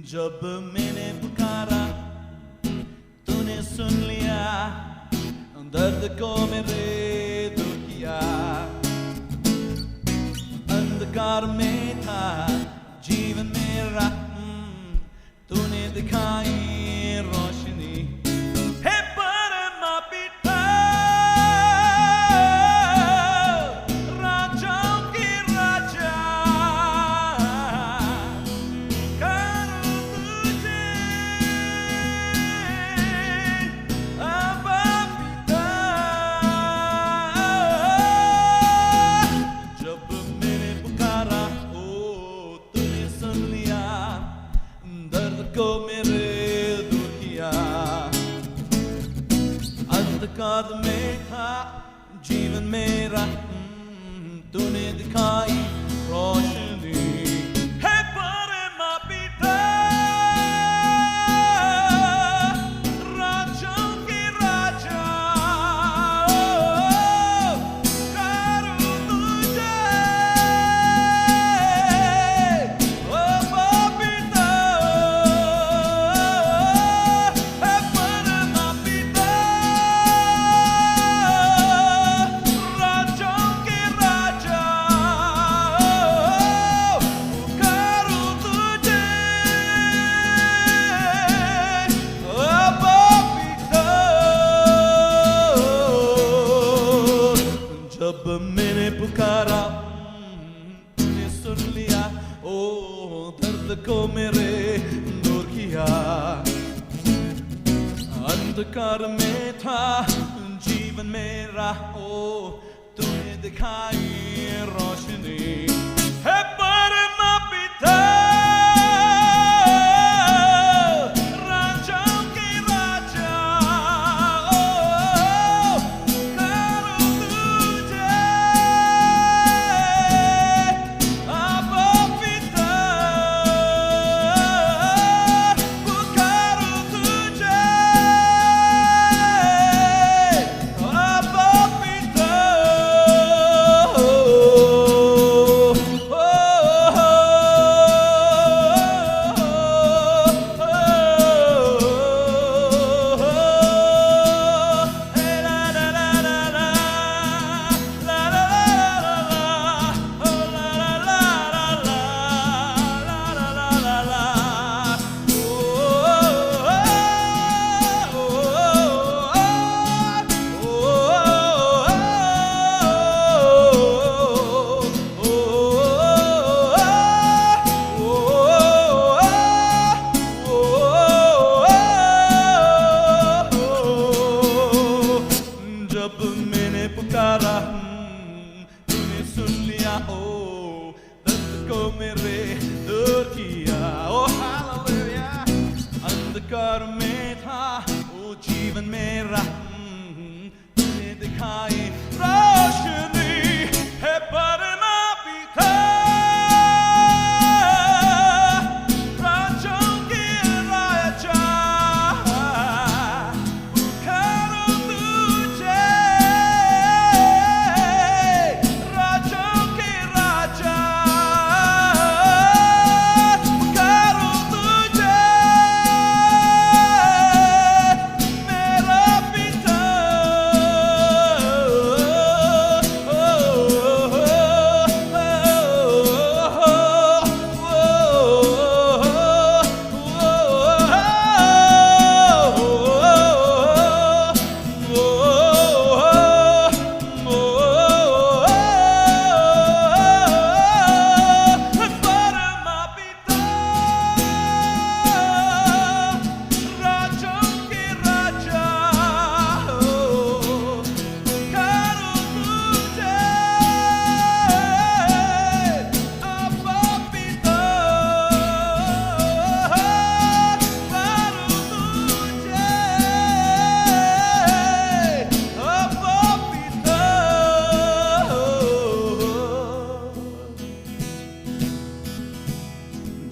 जब मैंने पुकारा तूने सुन लिया, दर्द को मेरे दूर किया। अंधकार में था जीवन मेरा, तूने दिखाई रोशनी। हे परमा पिता, राजाओं की राजा, करूं तुझे अब्बा पिता। जब मैंने पुकारा ओ तूने सुन लिया, दर्द को मेरे दूर किया। अंधकार में था जीवन मेरा, तूने दिखाई रोशनी। हे परमा पिता, राजाओं के राजा, करूं तुझे अब्बा पिता। हे परमा पिता, राजाओं के राजा, करूं तुझे अब्बा पिता। जब मैंने पुकारा तूने सुन लिया, ओ दर्द को मेरे दूर किया। अंधकार में था जीवन मेरा, ओ तूने दिखाई रोशनी। हे परमा पिता, राजाओं के राजा, करूं तुझे अब्बा पिता। पुकारूं तुझे अब्बा पिता। जब मैंने पुकारा तूने सुन लिया, ओ दर्द को मेरे दूर किया। ओ हालेलुया। अंधकार में था ओ जीवन मेरा, तूने दिखाई रोशनी। हे परमा पिता, राजाओं के राजा, करूं तुझे राजाओं के राजा, करूं तुझे मेरा पिता।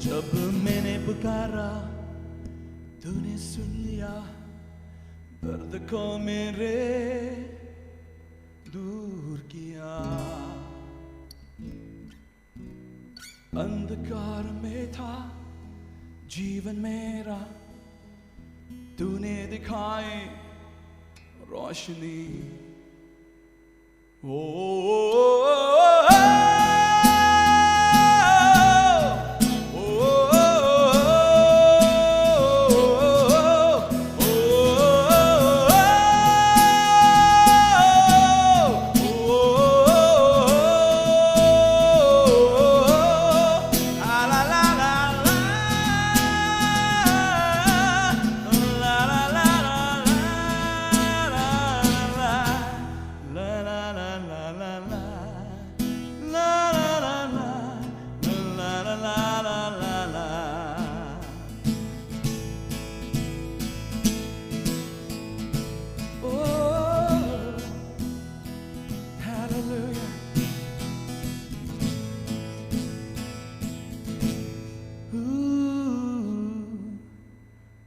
जब मैंने पुकारा तूने सुन लिया, दर्द को मेरे दूर किया। अंधकार में था जीवन मेरा तूने दिखाई रोशनी।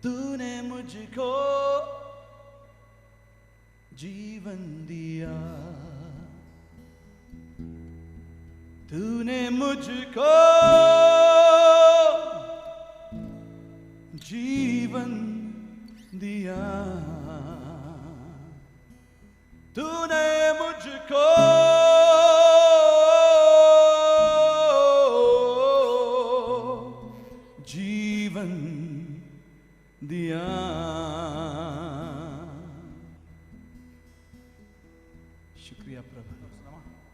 तूने मुझको जीवन दिया, तूने मुझको जीवन दिया, तूने मुझको जीवन दिया।